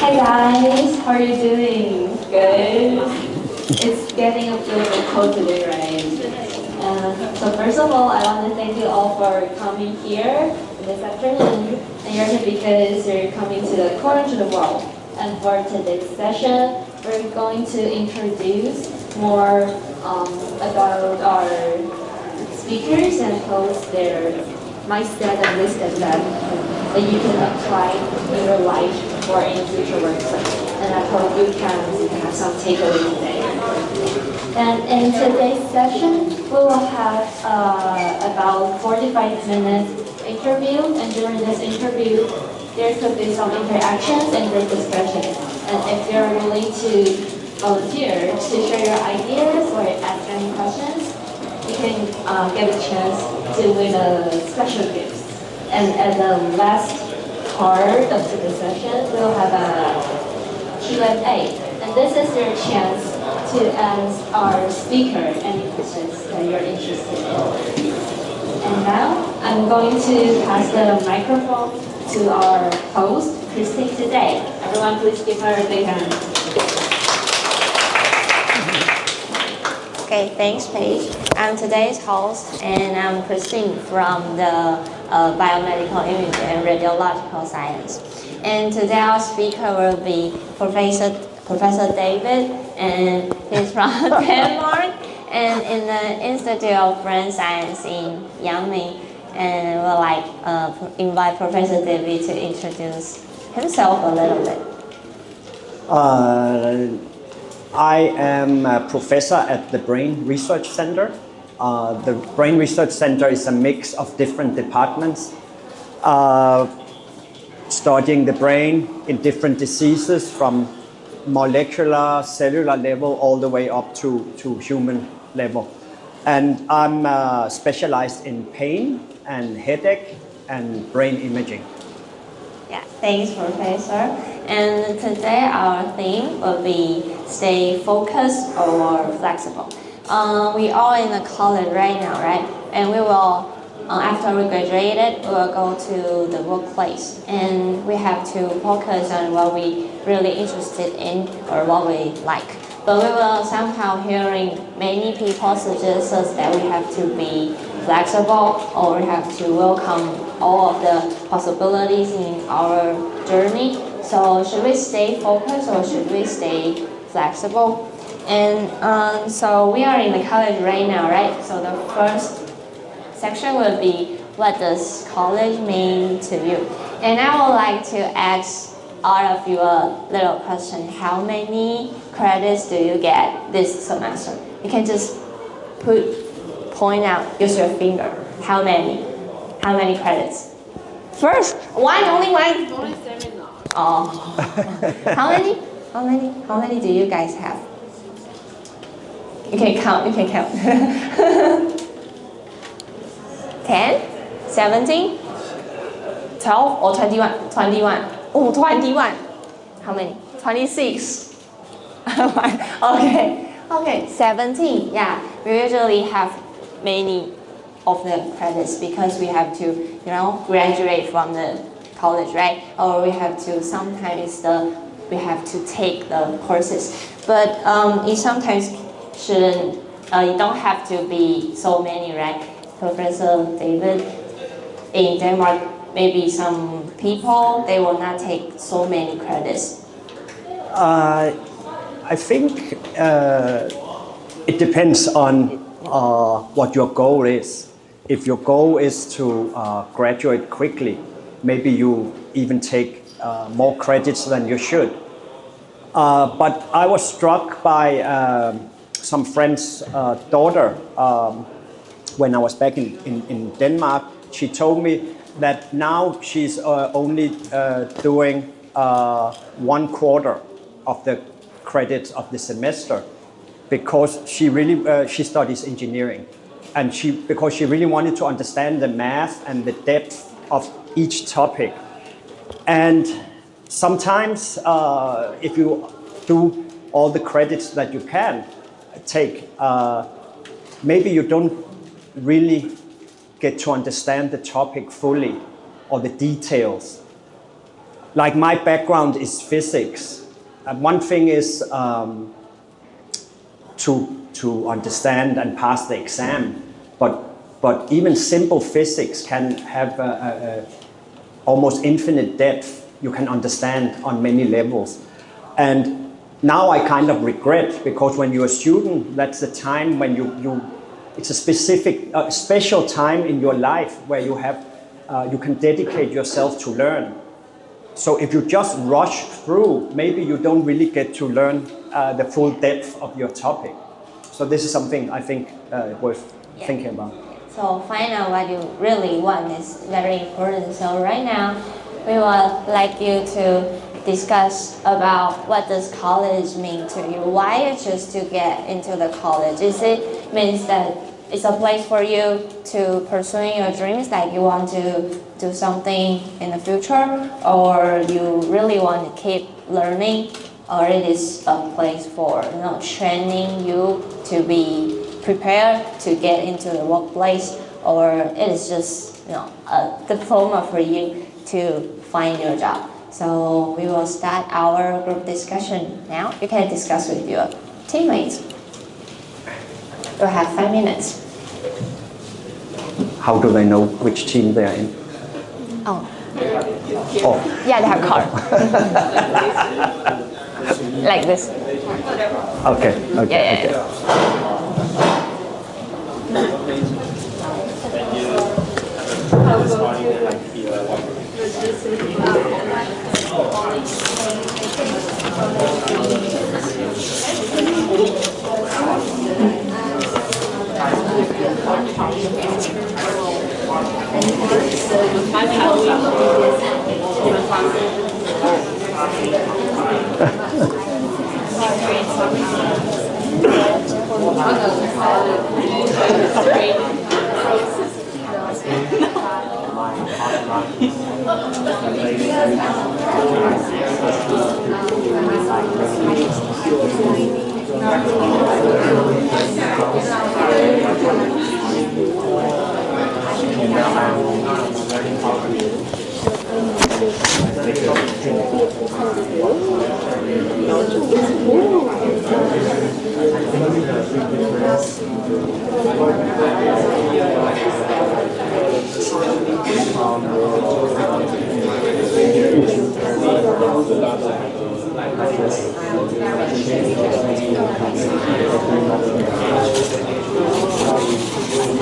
Hi guys, how are you doing? Good? It's getting a little bit cold today, right? So first of all, I want to thank you all for coming here this afternoon. And you're here because you're coming to the corner to the world. And for today's session, we're going to introduce more about our speakers and host their mindset and wisdom that you can apply in your life or in future workplace. And I hope you can have some takeaways today. And in today's session, we will have about 45 minutes interview. And during this interview, there could be some interactions and group discussions. And if you're willing to volunteer to share your ideas or ask any questions, you can get a chance to win a special gift. And at the last part of the session, we'll have a Q&A. And this is your chance to ask our speaker any questions that you're interested in. And now, I'm going to pass the microphone to our host, Christine, today. Everyone, please give her a big hand. Okay, thanks, Paige. I'm today's host, and I'm Christine from the Biomedical Imaging and Radiological Science. And today our speaker will be Professor David, and he's from Denmark, and in the Institute of Brain Science in Yanming. And we'll invite Professor David to introduce himself a little bit. I am a professor at the Brain Research Center. The Brain Research Center is a mix of different departments, studying the brain in different diseases from molecular, cellular level, all the way up to human level. And I'm specialized in pain and headache and brain imaging. Yeah, thanks, Professor. And today our theme will be stay focused or flexible. We are in the college right now, right? And we will, after we graduated, we will go to the workplace. And we have to focus on what we really interested in or what we like. But we will somehow hearing many people suggest us that we have to be flexible or we have to welcome all of the possibilities in our journey. So should we stay focused or should we stay flexible? And so we are in the college right now, right? So the first section will be what does college mean to you? And I would like to ask all of you a little question. How many credits do you get this semester? You can just point out, use your finger. How many? How many credits? First, only one. Only seminar. Oh. How many? How many do you guys have? You can count. 10? 17? 12 or 21? 21. Oh, 21. How many? 26. Okay, 17. Yeah, we usually have many of the credits because we have to, graduate from the college, right? Or we have to, sometimes we have to take the courses. But it sometimes shouldn't, it don't have to be so many, right? Professor David, in Denmark, maybe some people, they will not take so many credits. I think it depends on what your goal is. If your goal is to graduate quickly, maybe you even take more credits than you should. But I was struck by some friend's daughter when I was back in Denmark. She told me that now she's only doing 1/4 of the credits of the semester because she studies engineering, and because she really wanted to understand the math and the depth of each topic. And sometimes if you do all the credits that you can take, maybe you don't really get to understand the topic fully or the details. like my background is physics. One thing is to understand and pass the exam, but even simple physics can have almost infinite depth. You can understand on many levels. And now I kind of regret, because when you're a student, that's the time when it's a special time in your life where you can dedicate yourself to learn. So if you just rush through, maybe you don't really get to learn the full depth of your topic. So this is something I think worth thinking about. So find out what you really want is very important. So right now, we would like you to discuss about what does college mean to you. Why you choose to get into the college? Is it means that it's a place for you to pursuing your dreams, like you want to do something in the future, or you really want to keep learning, or it is a place for training you to be prepared to get into the workplace, or it is just a diploma for you to find your job. So we will start our group discussion now. You can discuss with your teammates. You have 5 minutes. How do they know which team they are in? Oh. Oh. Yeah, they have card. Like this. Okay.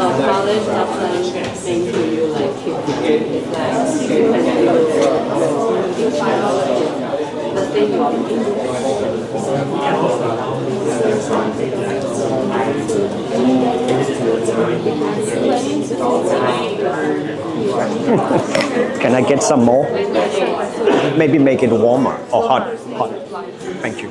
College doesn't thing to you like you the thing Can I get some more? Maybe make it warmer or hot. Thank you.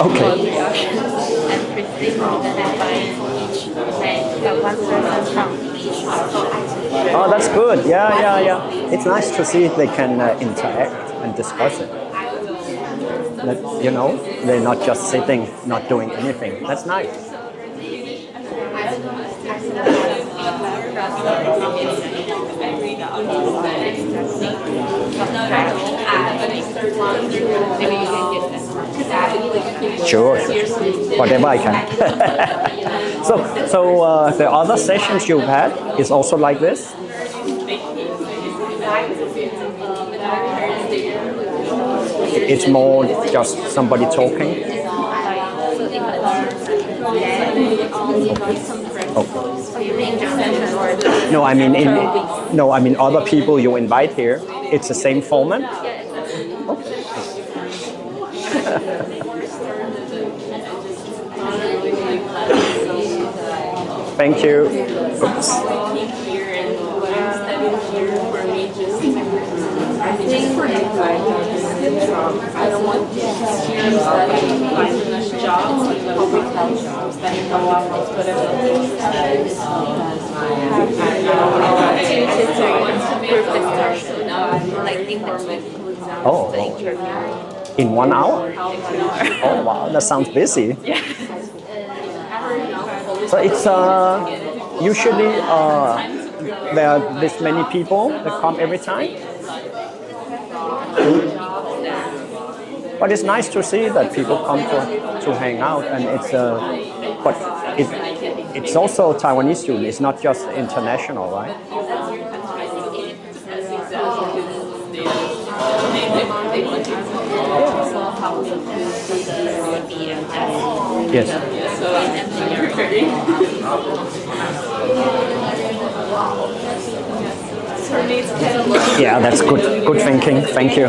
Okay. Oh, that's good. Yeah. It's nice to see if they can interact and discuss it. They're not just sitting, not doing anything. That's nice. Sure. Whatever I can. So the other sessions you've had is also like this? It's more just somebody talking? No, I mean other people you invite here. It's the same format? Okay. Thank you. Oops. I don't want to here studying, finding a job, public health, studying public health, but I don't think because I want to prove this person. Like think that Oh, in 1 hour? Oh wow, that sounds busy. So it's usually there are this many people that come every time. But it's nice to see that people come to hang out, and but it's also Taiwanese students. It's not just international, right? Yes. Yeah, that's good thinking. Thank you.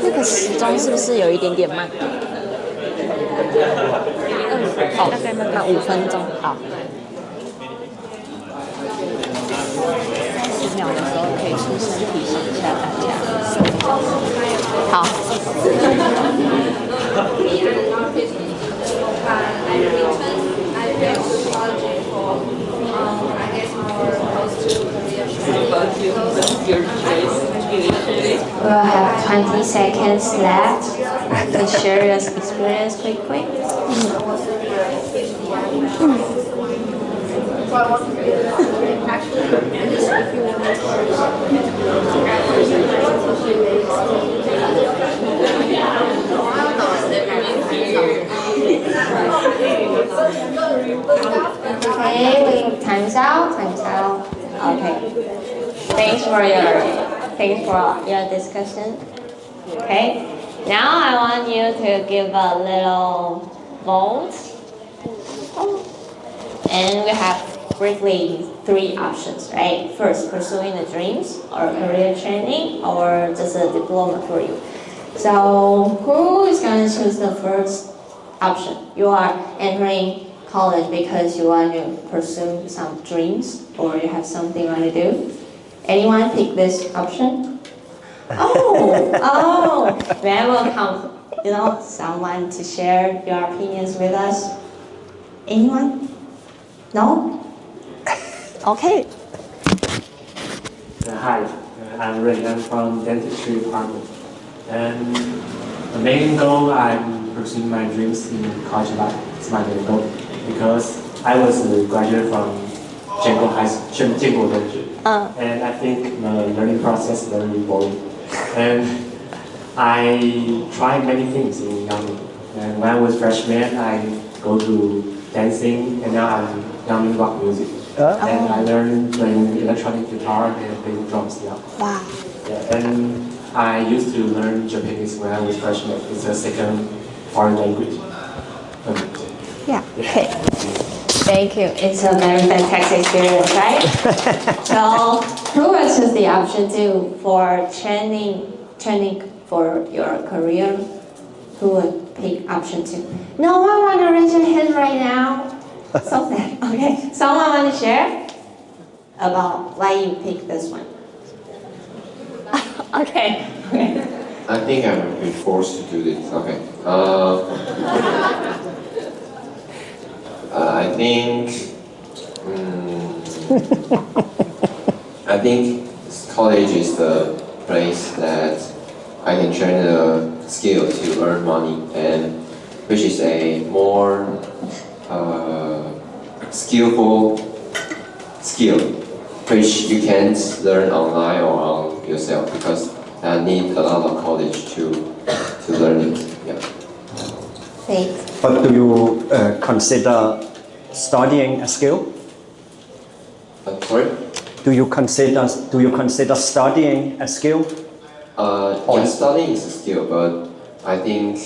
那个时钟是不是有一点点慢？好，那5分钟，好。30秒的时候可以出声提醒一下大家。好。We'll have 20 seconds left to share your experience quickly. Okay, time's out. Okay. Thanks for your discussion. Okay. Now I want you to give a little vote. And we have briefly 3 options, right? First, pursuing the dreams, or career training, or just a diploma for you. So who is going to choose the first option? You are entering college because you want to pursue some dreams, or you have something you want to do. Anyone pick this option? Oh, may I welcome, someone to share your opinions with us? Anyone? No? Okay. Hi, I'm Ray. I'm from dentistry department. And the main goal, I'm pursuing my dreams in college life. It's my main goal because I was a graduate from Jianguo Dentistry. And I think the learning process is very boring. And I tried many things in Yangming. And when I was freshman, I go to dancing, and now I'm Yangming rock music. And I learned playing electronic guitar and playing drums now. Wow. Yeah, and I used to learn Japanese when I was freshman. It's a second foreign language. Yeah. Okay. Thank you. It's a very fantastic experience, right? So, who will choose the option 2 for training for your career? Who would pick option 2? No one want to raise your hand right now. So sad. Okay. Someone want to share about why you picked this one? Okay. I think I will be forced to do this. Okay. I think college is the place that I can train the skill to earn money, and which is a more skillful skill, which you can't learn online or on yourself because I need a lot of college to learn it. Yeah. Thanks. But do you consider studying a skill? Sorry? Do you consider studying a skill? Yeah, studying is a skill, but I think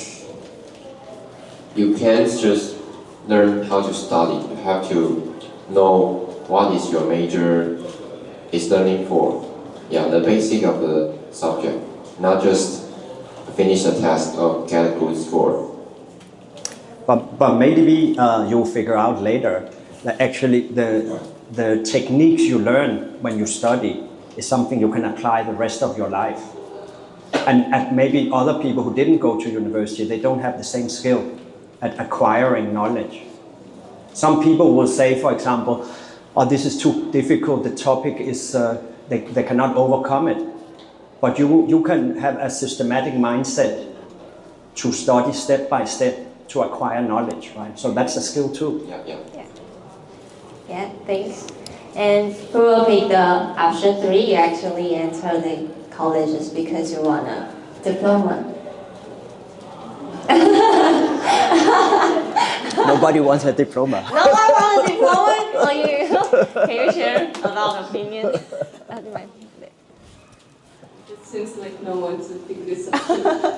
you can't just learn how to study. You have to know what is your major is learning for. Yeah, the basic of the subject, not just finish the test or get a good score. But maybe you'll figure out later that actually the techniques you learn when you study is something you can apply the rest of your life. And maybe other people who didn't go to university, they don't have the same skill at acquiring knowledge. Some people will say, for example, oh, this is too difficult, the topic is, they cannot overcome it. But you can have a systematic mindset to study step by step to acquire knowledge, right? So that's a skill too. Yeah, thanks. And who will pick the option 3? You actually enter the colleges because you want a diploma. Nobody wants a diploma. No, I want a diploma. Can you share about opinion? It seems like no one to pick this up.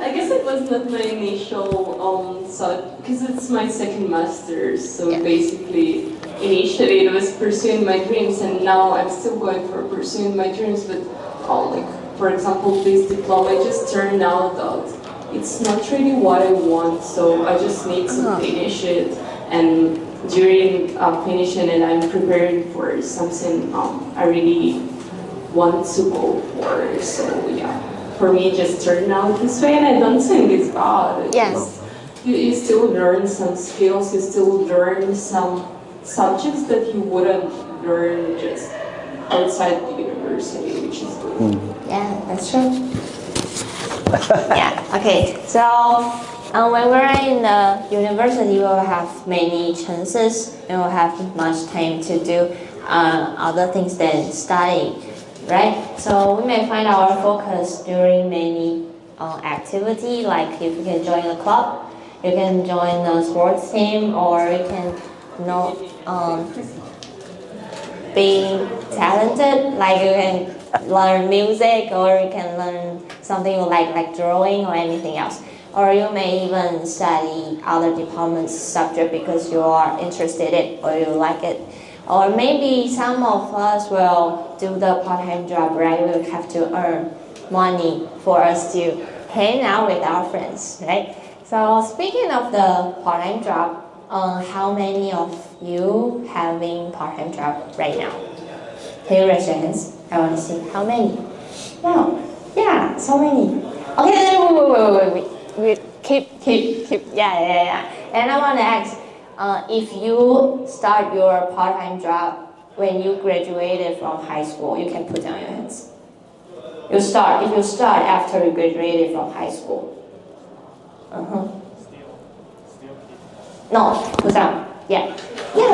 I guess it was not my initial thought, because it's my second master's, so basically initially it was pursuing my dreams, and now I'm still going for pursuing my dreams, but like for example this diploma, it just turned out that it's not really what I want, so I just need to finish it, and during finishing it I'm preparing for something I really want to go for. So yeah, for me it just turned out this way, and I don't think it's bad. Yes. You still learn some skills, you still learn some subjects that you wouldn't learn just outside the university, which is good. Yeah, that's true. Yeah, okay. So when we're in the university, we'll have many chances and we'll have much time to do other things than studying, right? So we may find our focus during many activity, like if you can join a club, you can join a sports team, or you can being talented, like you can learn music, or you can learn something you like drawing or anything else. Or you may even study other departments subject because you are interested in or you like it. Or maybe some of us will do the part-time job, right? We'll have to earn money for us to hang out with our friends, right? So speaking of the part-time job, how many of you having part-time job right now? Can you raise your hands? I want to see how many. Wow, yeah, so many. Okay, then wait. Keep. Yeah. And I want to ask, if you start your part-time job when you graduated from high school, you can put down your hands. If you start after you graduated from high school. No, put down. Yeah.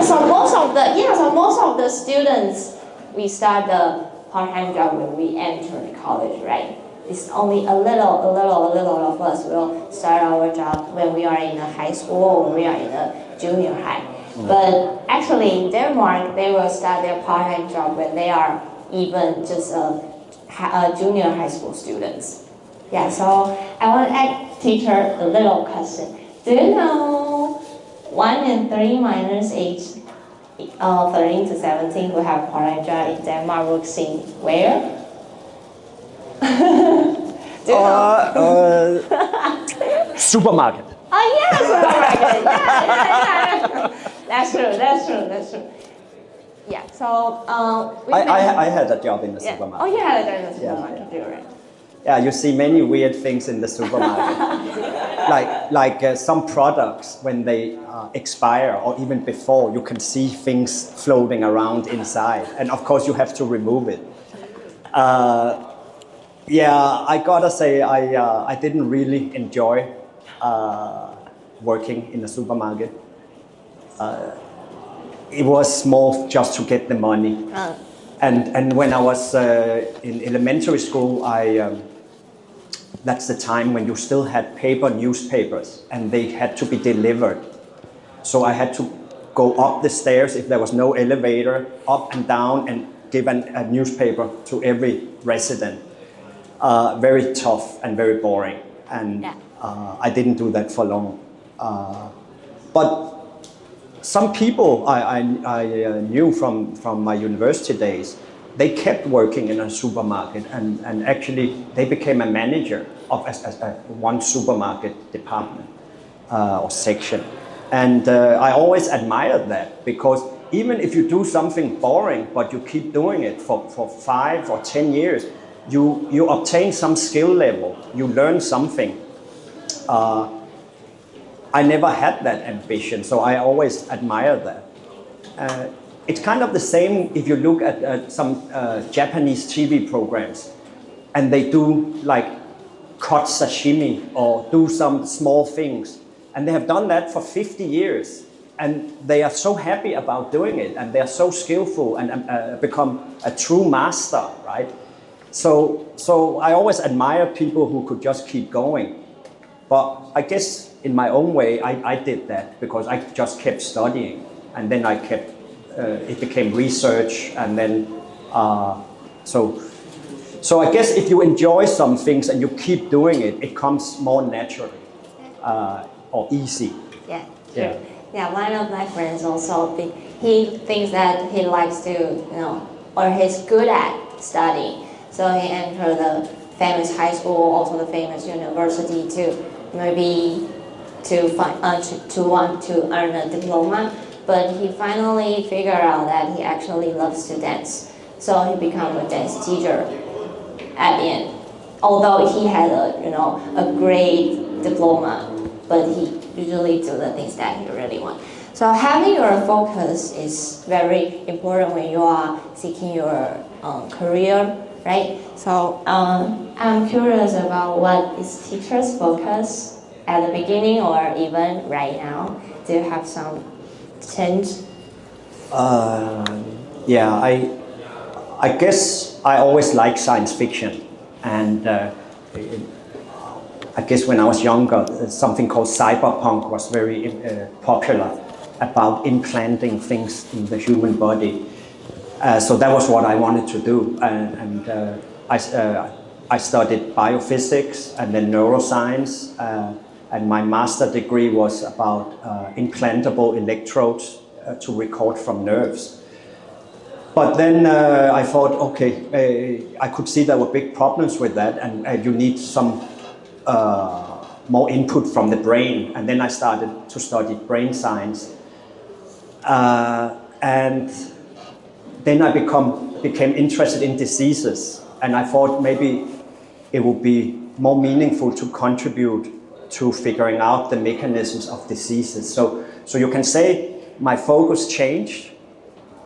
So most of the students, we start the part-time job when we enter college, right? It's only a little of us will start our job when we are in a high school or when we are in a junior high. But actually in Denmark, they will start their part-time job when they are even just a junior high school students. Yeah, so I want to ask teacher a little question. Do you know 1 and 3 minors age 13 to 17 who have part-time job in Denmark works in where? Supermarket. Oh yeah, supermarket. Yeah. That's true. Yeah. So I had a job in the supermarket. Oh, you had a job in the supermarket. Yeah. You're right. Yeah, you see many weird things in the supermarket. like some products, when they expire or even before, you can see things floating around inside. And of course you have to remove it. Yeah, I gotta say I didn't really enjoy working in the supermarket. It was more just to get the money. And when I was in elementary school, that's the time when you still had paper newspapers and they had to be delivered. So I had to go up the stairs if there was no elevator, up and down, and give a newspaper to every resident. Very tough and very boring. And I didn't do that for long. But some people I knew from my university days, they kept working in a supermarket and actually they became a manager of one supermarket department or section. And I always admired that because even if you do something boring, but you keep doing it for 5 or 10 years, you obtain some skill level, you learn something. I never had that ambition, so I always admire that. It's kind of the same if you look at some Japanese TV programs, and they do like cut sashimi or do some small things, and they have done that for 50 years, and they are so happy about doing it, and they are so skillful and become a true master, right? So I always admire people who could just keep going. But I guess in my own way, I did that because I just kept studying, and then I kept, it became research, and then, so I guess if you enjoy some things and you keep doing it, it comes more naturally or easy. Yeah. Yeah. Yeah, one of my friends also, he thinks that he likes to, or he's good at studying. So he entered the famous high school, also the famous university to maybe to want to earn a diploma. But he finally figured out that he actually loves to dance. So he became a dance teacher at the end. Although he had a great diploma, but he usually do the things that he really wants. So having your focus is very important when you are seeking your career, right? So I'm curious about what is teacher's focus at the beginning or even right now. Do you have some change? Yeah, I guess I always liked science fiction, and I guess when I was younger, something called cyberpunk was very popular, about implanting things in the human body. So that was what I wanted to do, and I studied biophysics and then neuroscience, and my master degree was about implantable electrodes to record from nerves. But then I thought, okay, I could see there were big problems with that, and you need some more input from the brain. And then I started to study brain science. And then I became interested in diseases. And I thought maybe it would be more meaningful to contribute to figuring out the mechanisms of diseases. So you can say my focus changed.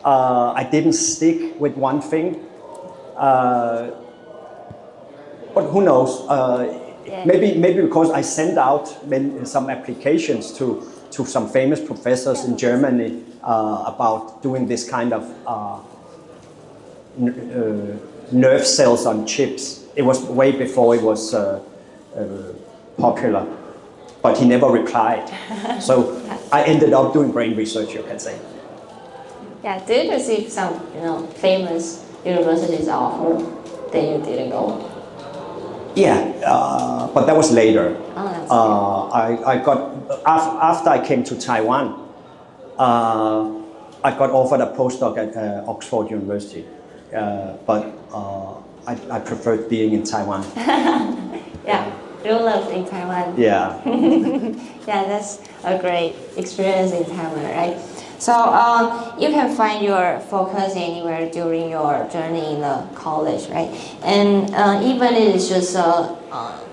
I didn't stick with one thing, but who knows? Maybe because I sent out some applications to some famous professors in Germany about doing this kind of nerve cells on chips. It was way before it was popular, but he never replied. So I ended up doing brain research, you can say. Yeah, did you receive some, famous universities offer that you didn't go? Yeah, but that was later. Oh, that's I got after I came to Taiwan. I got offered a postdoc at Oxford University, but I preferred being in Taiwan. Yeah, you live in Taiwan. Yeah. Yeah, that's a great experience in Taiwan, right? So you can find your focus anywhere during your journey in the college, right? And even if it's just a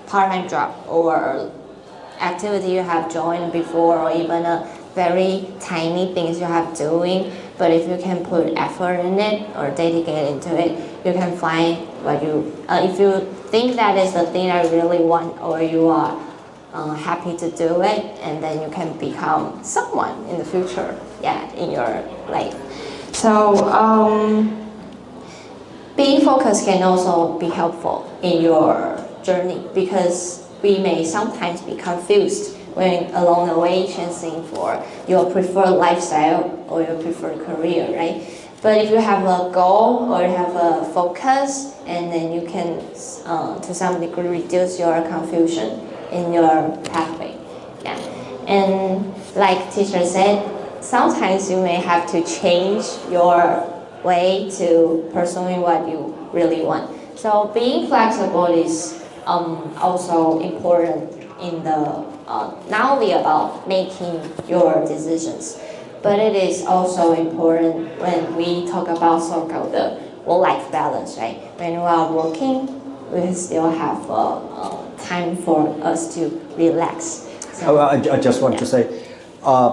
part-time job or activity you have joined before, or even a very tiny things you have doing, but if you can put effort in it or dedicate into it, you can find what you, if you think that is the thing I really want, or you are happy to do it, and then you can become someone in the future, in your life. So being focused can also be helpful in your journey, because we may sometimes be confused when along the way chasing for your preferred lifestyle or your preferred career, right? But if you have a goal or you have a focus, and then you can to some degree reduce your confusion in your pathway. And like teacher said, sometimes you may have to change your way to pursuing what you really want. So being flexible is also important in the not only about making your decisions, but it is also important when we talk about so-called the work-life balance, right? When we are working, we still have time for us to relax. So, I just want to say,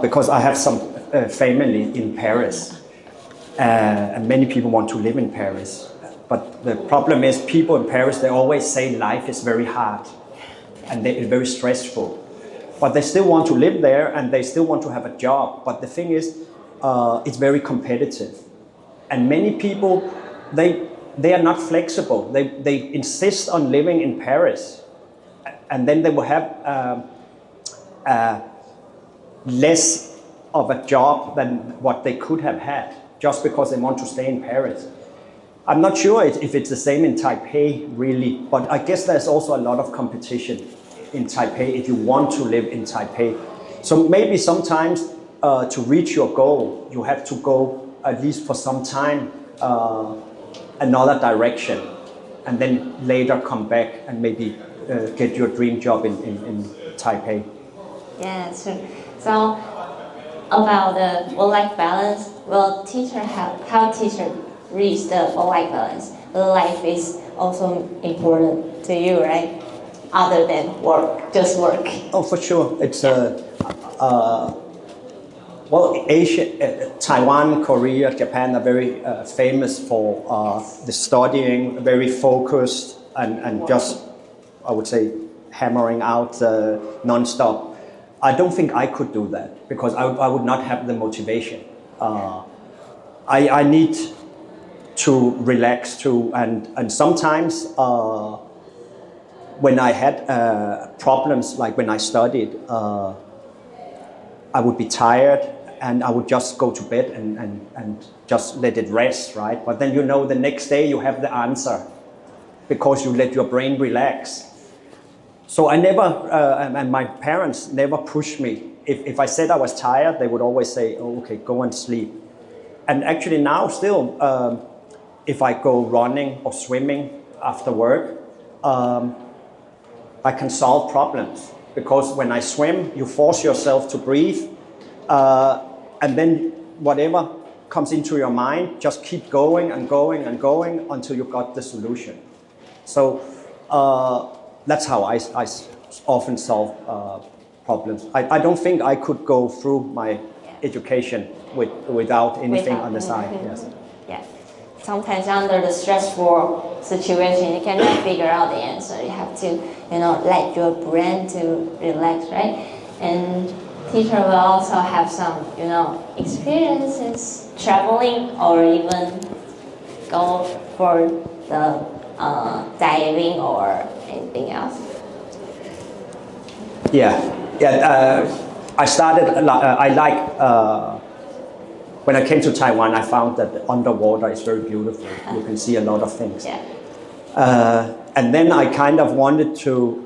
because I have some family in Paris, and many people want to live in Paris. But the problem is people in Paris, they always say life is very hard and it's very stressful. But they still want to live there and they still want to have a job. But the thing is, it's very competitive. And many people, they are not flexible. They insist on living in Paris. And then they will have less of a job than what they could have had just because they want to stay in Paris. I'm not sure if it's the same in Taipei, really, but I guess there's also a lot of competition in Taipei if you want to live in Taipei. So maybe sometimes to reach your goal, you have to go at least for some time another direction and then later come back and maybe get your dream job in Taipei. yeah, sure. So about the work-life balance, well, how teacher reach the work-life balance? Life is also important to you, right? Other than work, just work. Oh, for sure. It's well, Asia, Taiwan, Korea, Japan are very famous for the studying, very focused and just, I would say, hammering out non-stop. I don't think I could do that because I would not have the motivation. I need to relax too, and sometimes when I had problems, like when I studied, I would be tired and I would just go to bed and just let it rest, right? But then the next day you have the answer because you let your brain relax. So I never, and my parents never pushed me. If I said I was tired, they would always say, oh, okay, go and sleep. And actually now still, if I go running or swimming after work, I can solve problems. Because when I swim, you force yourself to breathe, and then whatever comes into your mind, just keep going and going and going until you got the solution. So that's how I often solve problems. I don't think I could go through my education without anything on the side. Yes. Yeah. Sometimes under the stressful situation, you cannot figure out the answer. You have to, let your brain to relax, right? And teacher will also have some, experiences traveling or even go for the diving or anything else. Yeah. I started. I like. When I came to Taiwan, I found that underwater is very beautiful. You can see a lot of things. Yeah. And then I kind of wanted to.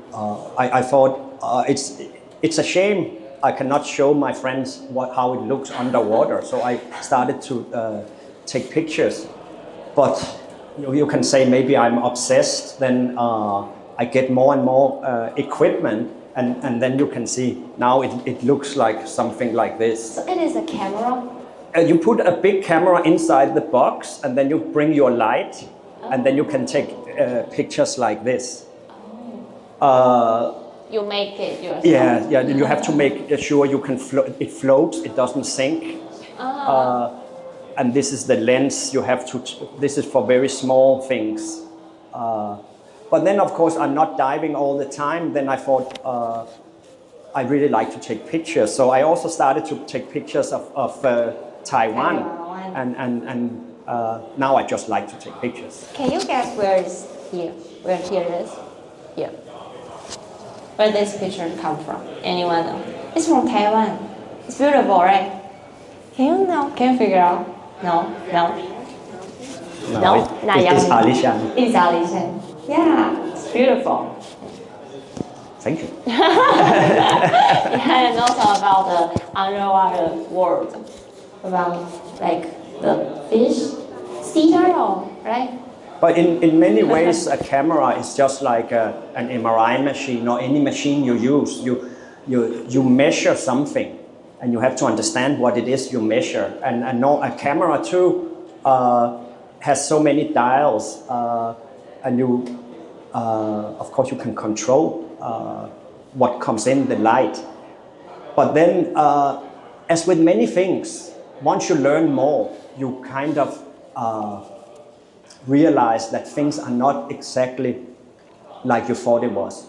I thought it's a shame I cannot show my friends how it looks underwater. So I started to take pictures. But you can say maybe I'm obsessed. Then I get more and more equipment, and then you can see now it looks like something like this. So it is a camera. You put a big camera inside the box, and then you bring your light, and then you can take pictures like this. You make it yourself. Yeah. You have to make sure you can it floats, it doesn't sink. And this is the lens you have to. This is for very small things. But then, of course, I'm not diving all the time. Then I thought I really like to take pictures, so I also started to take pictures of Taiwan, and now I just like to take pictures. Can you guess where is here? Where here is? Here. Where this picture come from? Anyone know? It's from Taiwan. It's beautiful, right? Can you figure out? No. It's Alishan. It's Alishan. Yeah, it's beautiful. Thank you. Yeah, and also about the underwater world, about like the fish, sea turtle, right? But in many ways, a camera is just like an MRI machine or any machine you use. You measure something, and you have to understand what it is you measure. And know a camera too has so many dials, and you, of course, you can control what comes in the light. But then, as with many things, once you learn more, you kind of realize that things are not exactly like you thought it was.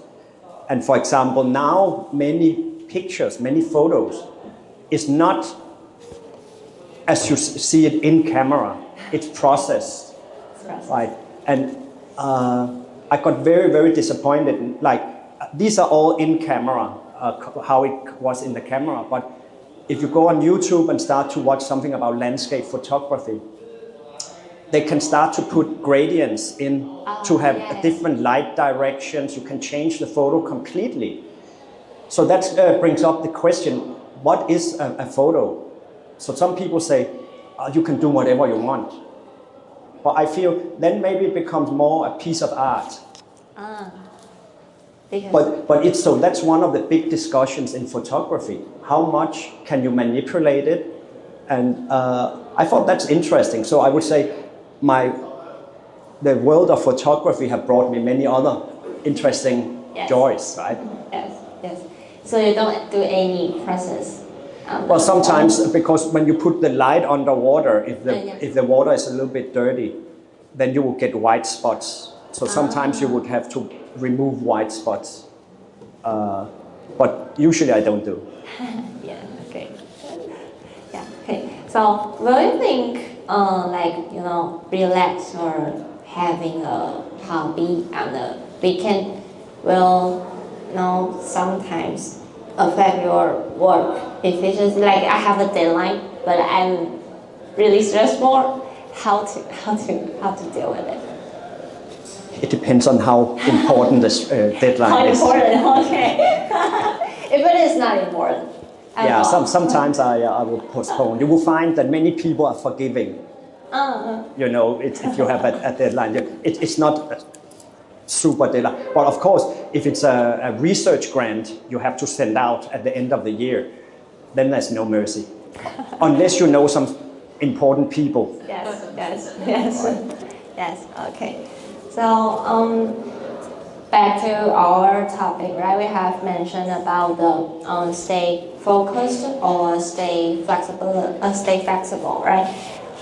And for example, now many pictures, many photos, is not as you see it in camera. It's processed, right? And I got very, very disappointed. Like, these are all in camera, how it was in the camera. But if you go on YouTube and start to watch something about landscape photography, they can start to put gradients in to have different light directions. You can change the photo completely. So that brings up the question, what is a photo? So some people say, you can do whatever you want. But I feel then maybe it becomes more a piece of art. But it's so that's one of the big discussions in photography. How much can you manipulate it? And I thought that's interesting. So I would say the world of photography have brought me many other interesting joys, right? Yes. So you don't do any process? Well, sometimes, because when you put the light underwater, if the water is a little bit dirty, then you will get white spots. So sometimes you would have to remove white spots. But usually I don't do. Okay. So will you think relax or having a hobby on the weekend will sometimes affect your work efficiency? Like, I have a deadline, but I'm really stressful. How to deal with it? It depends on how important this deadline is. How important? Okay. If it is not important. Sometimes I will postpone. You will find that many people are forgiving. If you have a deadline, it's not a super deadline. But of course, if it's a research grant you have to send out at the end of the year, then there's no mercy. Unless you know some important people. Yes. Okay. So back to our topic, right? We have mentioned about the stay focused or stay flexible, right?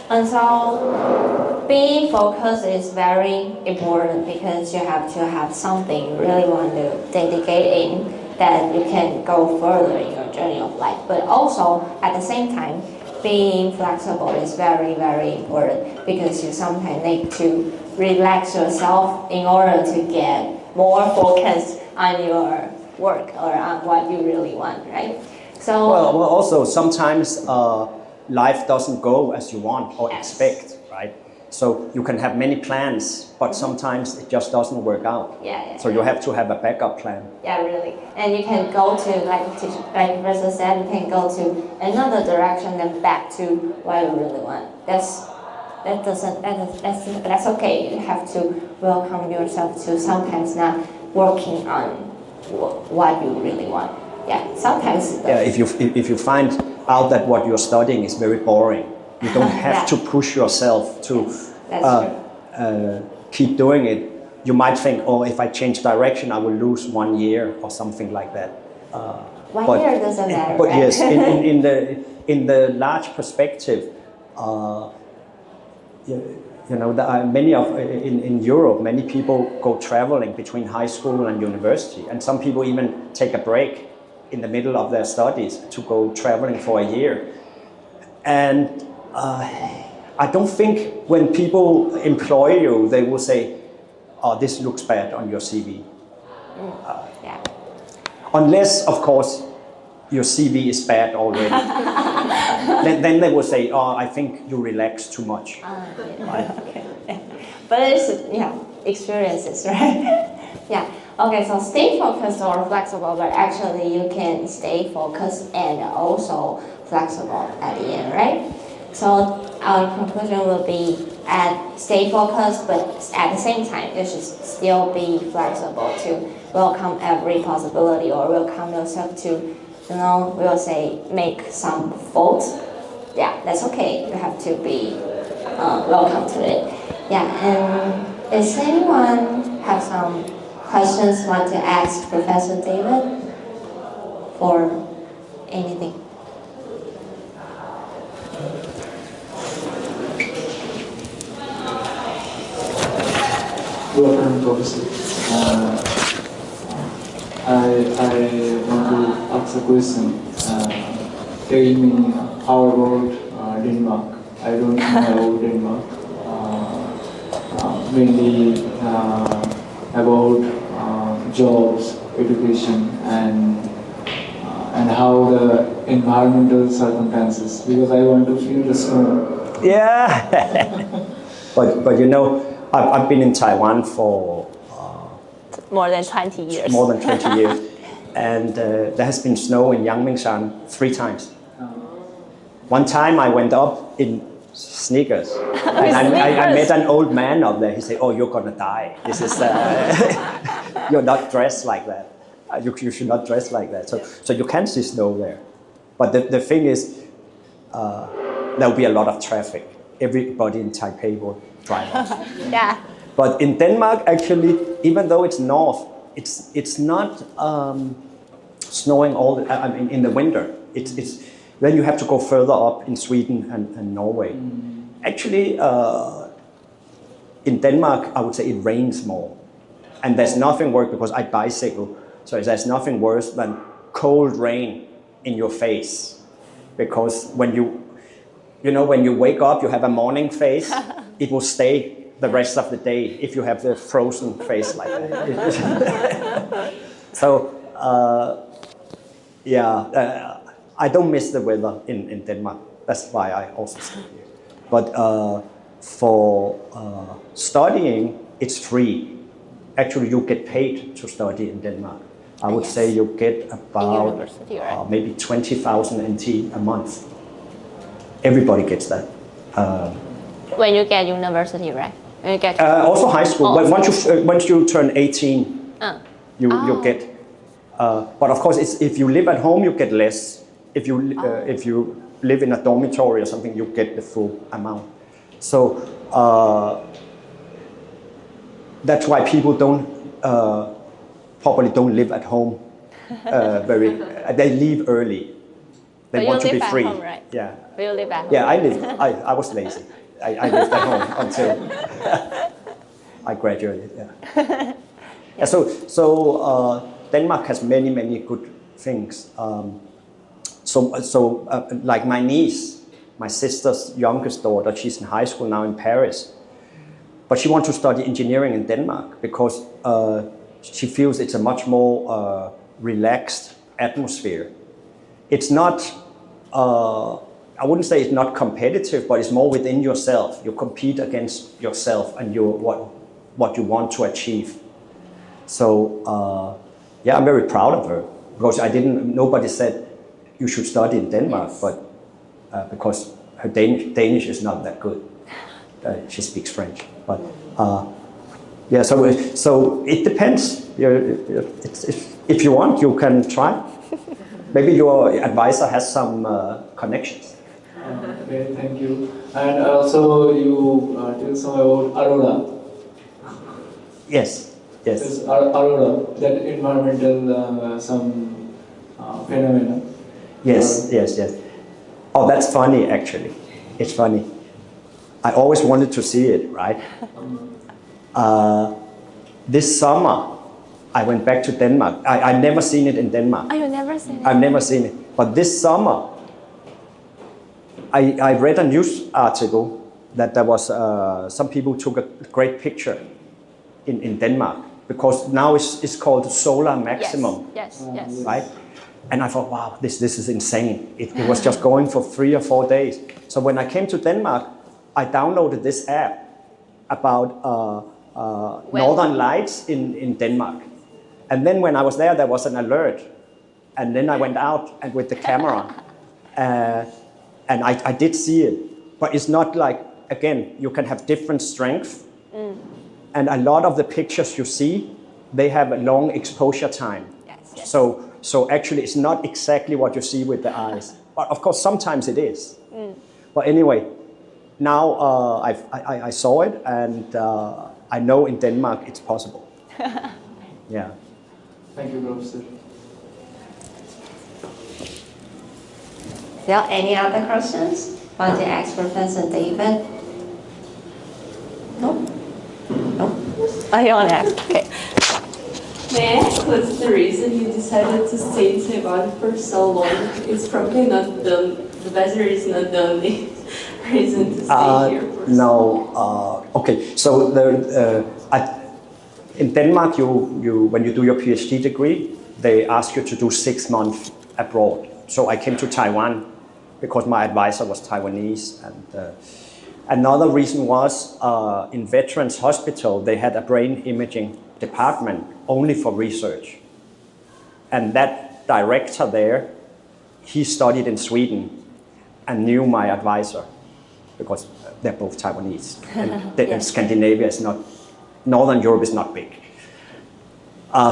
And so being focused is very important because you have to have something you really want to dedicate in that you can go further in your journey of life. But also at the same time, being flexible is very, very important because you sometimes need to relax yourself in order to get more focused on your work or on what you really want, right? So well also sometimes life doesn't go as you want or expect, right? So you can have many plans, but sometimes it just doesn't work out. So you have to have a backup plan. Yeah, really. And you can go to, like Professor said, you can go to another direction and back to what you really want. That's okay. You have to welcome yourself to sometimes not working on what you really want. Sometimes. If you find out that what you're studying is very boring, you don't have to push yourself to keep doing it. You might think, if I change direction, I will lose 1 year or something like that. 1 year doesn't matter. But right? yes, in the large perspective, in Europe, many people go traveling between high school and university, and some people even take a break in the middle of their studies to go traveling for a year. And I don't think when people employ you, they will say, this looks bad on your CV. Unless, of course, your CV is bad already. then they will say, I think you relax too much. Okay. But it's, experiences, right? Okay, so stay focused or flexible, but actually you can stay focused and also flexible at the end, right? So our conclusion will be stay focused, but at the same time, you should still be flexible to welcome every possibility or welcome yourself to we'll say make some fault. Yeah, that's okay. You have to be welcome to it. Yeah, and does anyone have some questions want to ask Professor David for anything? Welcome, Professor. I want to ask a question. Tell me how about Denmark? I don't know Denmark. Mainly about jobs, education, and how the environmental circumstances. Because I want to feel the snow. Yeah. but you know, I've been in Taiwan for More than 20 years. more than 20 years. And there has been snow in Yangmingshan 3 times. One time I went up in sneakers. And I met an old man up there. He said, "Oh, you're gonna die. This is you're not dressed like that. You should not dress like that." So you can see snow there. But the thing is, there will be a lot of traffic. Everybody in Taipei will drive off. Yeah. But in Denmark, actually, even though it's north, it's not snowing all. I mean, in the winter, it's then you have to go further up in Sweden and Norway. Actually, in Denmark, I would say it rains more, and there's nothing worse because I bicycle, so there's nothing worse than cold rain in your face, because when you wake up, you have a morning face, it will stay the rest of the day if you have the frozen face like that. So, I don't miss the weather in Denmark. That's why I also stay here. But for studying, it's free. Actually, you get paid to study in Denmark. I would say you get about right? maybe 20,000 NT a month. Everybody gets that. When you get university, right? When you get Also high school. But once you turn 18, you get. But of course, if you live at home, you get less. If you live in a dormitory or something, you get the full amount. So that's why people probably don't live at home. They leave early. They But want you to be live at free. home, right? Yeah. you live at home? Yeah, I was lazy. I lived at home until I graduated. Yeah. Yeah, so Denmark has many good things. Like my niece, my sister's youngest daughter, she's in high school now in Paris, but she wants to study engineering in Denmark because she feels it's a much more relaxed atmosphere. It's not. I wouldn't say it's not competitive, but it's more within yourself. You compete against yourself and what you want to achieve. So I'm very proud of her because nobody said you should study in Denmark, but because her Danish is not that good. She speaks French, but so it depends. If you want, you can try. Maybe your advisor has some connections. Okay, thank you. And also, you tell some about Aurora. Yes. Yes, Aurora, that environmental phenomena. Yes. Oh, that's funny, actually. It's funny. I always wanted to see it, right? This summer, I went back to Denmark. I've never seen it in Denmark. Oh, you've never seen it? I've never seen it. But this summer, I read a news article that there was some people took a great picture in Denmark because now it's called solar maximum. Yes. Right? And I thought, wow, this is insane. It was just going for 3 or 4 days. So when I came to Denmark, I downloaded this app about northern lights in Denmark. And then when I was there was an alert. And then I went out and with the camera. And I did see it. But it's not like, again, you can have different strength. And a lot of the pictures you see, they have a long exposure time. Yes. So actually, it's not exactly what you see with the eyes. But of course, sometimes it is. But anyway, now I saw it, and I know in Denmark it's possible. Yeah. Thank you, Professor. Is there any other questions? Want to ask Professor David? No? No? Oh, you want to ask? Okay. May I ask what's the reason you decided to stay in Taiwan for so long? It's probably not the weather is not the only reason to stay here for so long. Okay. So in Denmark, when you do your PhD degree, they ask you to do 6 months abroad. So I came to Taiwan because my advisor was Taiwanese, and another reason was in Veterans Hospital they had a brain imaging department only for research, and that director there, he studied in Sweden and knew my advisor because they're both Taiwanese, and Scandinavia is not, Northern Europe is not big.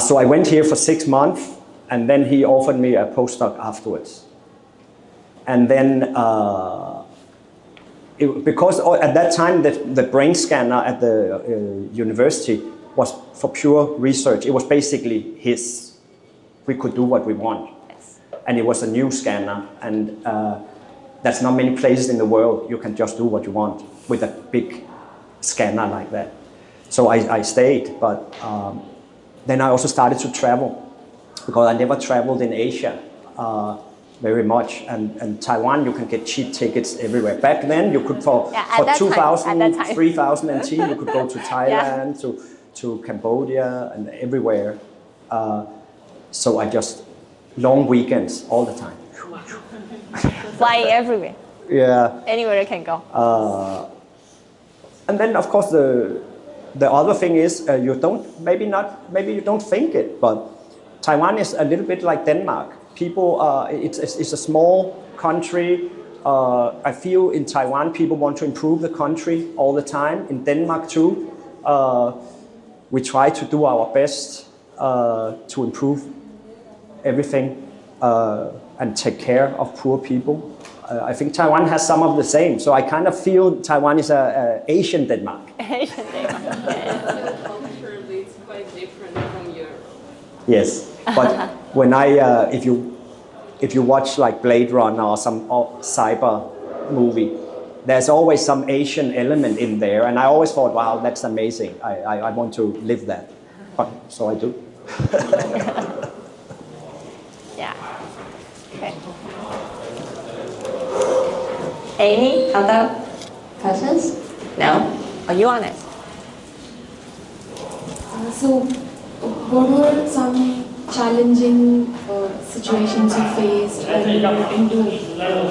So I went here for 6 months, and then he offered me a postdoc afterwards. And then, because at that time the brain scanner at the university was for pure research. It was basically his. We could do what we want. Yes. And it was a new scanner, and there's not many places in the world you can just do what you want with a big scanner like that. So I stayed, but then I also started to travel because I never traveled in Asia very much, and Taiwan you can get cheap tickets everywhere. Back then you could for 2,000, 3,000 NT you could go to Thailand, to Cambodia and everywhere. So I just long weekends all the time. Flying everywhere. Yeah. Anywhere you can go. And then of course the other thing is maybe you don't think it, but Taiwan is a little bit like Denmark. People, it's a small country. I feel in Taiwan people want to improve the country all the time. In Denmark too, we try to do our best to improve everything and take care of poor people. I think Taiwan has some of the same, so I kind of feel Taiwan is a Asian Denmark. Asian Denmark. Culturally, it's quite different from Europe. Yes, but when if you watch like Blade Runner or some cyber movie, there's always some Asian element in there, and I always thought, wow, that's amazing. I want to live that, but so I do. Yeah. Okay. Any other questions? No? Or you want it? So, what were some challenging situations you faced when you were into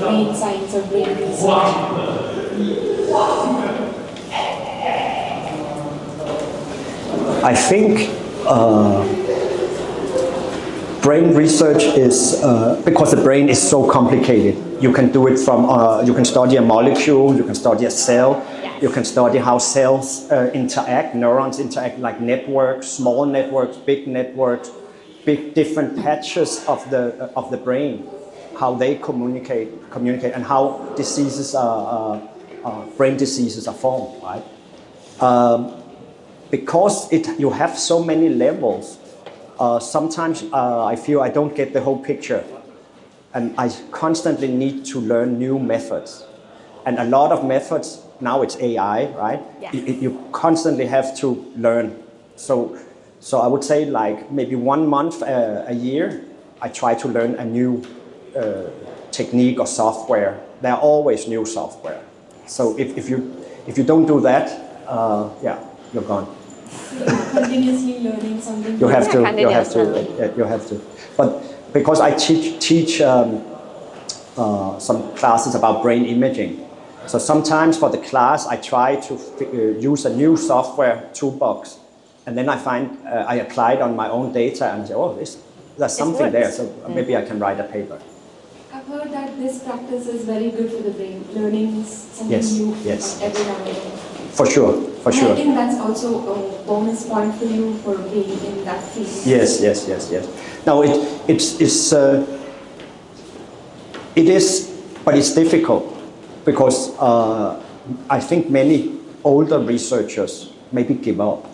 brain science or brain research? I think brain research is because the brain is so complicated. You can do it from you can study a molecule, you can study a cell, you can study how cells interact, neurons interact like networks, small networks, big networks, big different patches of the brain, how they communicate, and how diseases brain diseases are formed, right? Because you have so many levels. Sometimes I feel I don't get the whole picture, and I constantly need to learn new methods. And a lot of methods, now it's AI, right? Yeah. You constantly have to learn. So I would say like maybe 1 month a year, I try to learn a new technique or software. There are always new software. So if you don't do that, you're gone. Continuously learning something. You have to. But because I teach some classes about brain imaging, so sometimes for the class I try to use a new software toolbox, and then I find I apply it on my own data and say, oh, there's something there, so maybe I can write a paper. I've heard that this practice is very good for the brain, learning something new every now and then. For sure. for And sure. I think that's also a bonus point for you for being in that field. Yes. Now it is, but it's difficult because I think many older researchers maybe give up.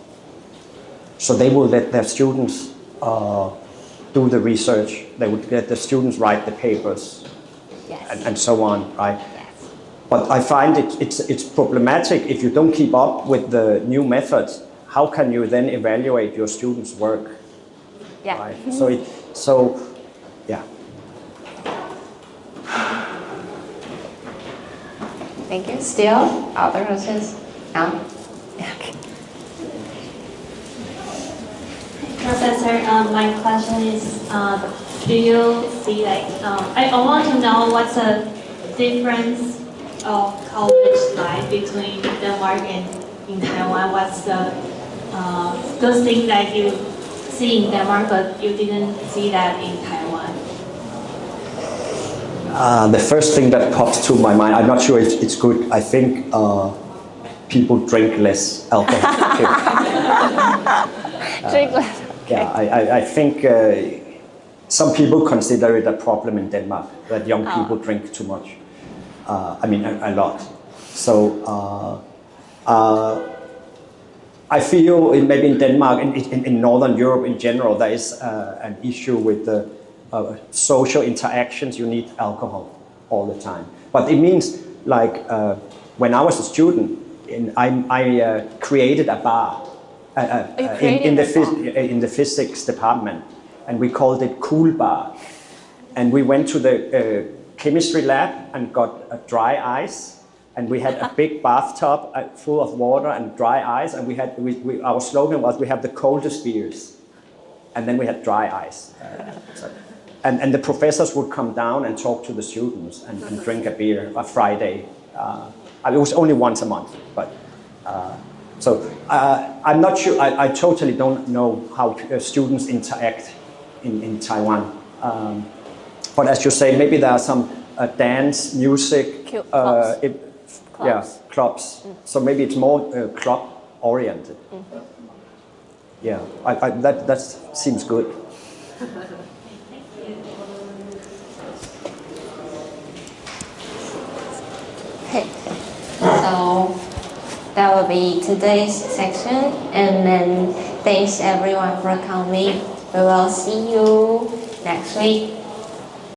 So they will let their students do the research. They would let the students write the papers, Yes. and so on, right? Yes. But I find it's problematic if you don't keep up with the new methods. How can you then evaluate your students' work? Yeah. Right? So yeah. Thank you. Still, other questions? No? Okay. Professor, my question is, do you see I want to know what's the difference of college life between Denmark and in Taiwan? What's those things that you see in Denmark but you didn't see that in Taiwan? The first thing that pops to my mind, I'm not sure if it's good. I think people drink less alcohol. Drink less. Yeah, I think some people consider it a problem in Denmark that young people drink too much. I mean, a lot. So I feel maybe in Denmark, in Northern Europe in general, there is an issue with the social interactions. You need alcohol all the time. But it means when I was a student, I created a bar. In the physics department, and we called it Cool Bar. And we went to the chemistry lab and got a dry ice, and we had a big bathtub full of water and dry ice, and our slogan was, we have the coldest beers, and then we had dry ice. And the professors would come down and talk to the students and drink a beer a Friday. It was only once a month, but. So I'm not sure, I totally don't know how students interact in Taiwan. But as you say, maybe there are some dance, music, Clubs. clubs. So maybe it's more club oriented. Yeah, that seems good. Okay. So that will be today's section, and then thanks everyone for coming. We will see you next week.